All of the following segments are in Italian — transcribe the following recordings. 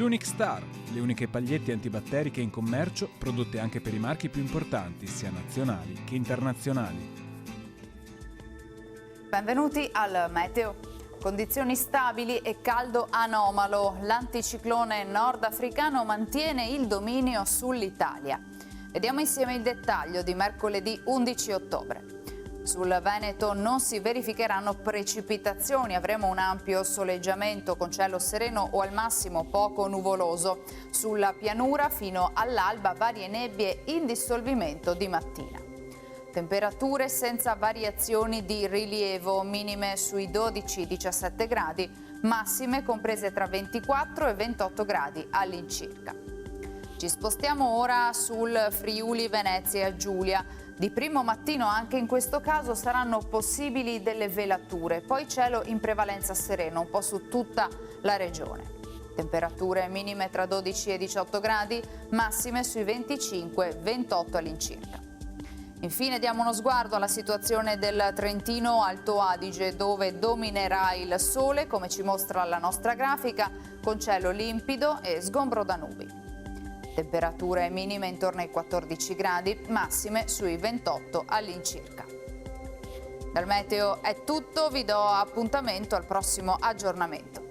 L'Unic Star, le uniche pagliette antibatteriche in commercio, prodotte anche per i marchi più importanti, sia nazionali che internazionali. Benvenuti al Meteo. Condizioni stabili e caldo anomalo. L'anticiclone nordafricano mantiene il dominio sull'Italia. Vediamo insieme il dettaglio di mercoledì 11 ottobre. Sul Veneto non si verificheranno precipitazioni, avremo un ampio soleggiamento con cielo sereno o al massimo poco nuvoloso. Sulla pianura fino all'alba varie nebbie in dissolvimento di mattina. Temperature senza variazioni di rilievo, minime sui 12-17 gradi, massime comprese tra 24 e 28 gradi all'incirca. Ci spostiamo ora sul Friuli Venezia Giulia. Di primo mattino anche in questo caso saranno possibili delle velature, poi cielo in prevalenza sereno un po' su tutta la regione. Temperature minime tra 12 e 18 gradi, massime sui 25-28 all'incirca. Infine diamo uno sguardo alla situazione del Trentino Alto Adige, dove dominerà il sole, come ci mostra la nostra grafica, con cielo limpido e sgombro da nubi. Temperature minime intorno ai 14 gradi, massime sui 28 all'incirca. Dal meteo è tutto, vi do appuntamento al prossimo aggiornamento.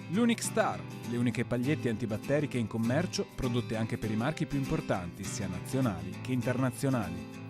L'Unic Star, le uniche pagliette antibatteriche in commercio, prodotte anche per i marchi più importanti, sia nazionali che internazionali.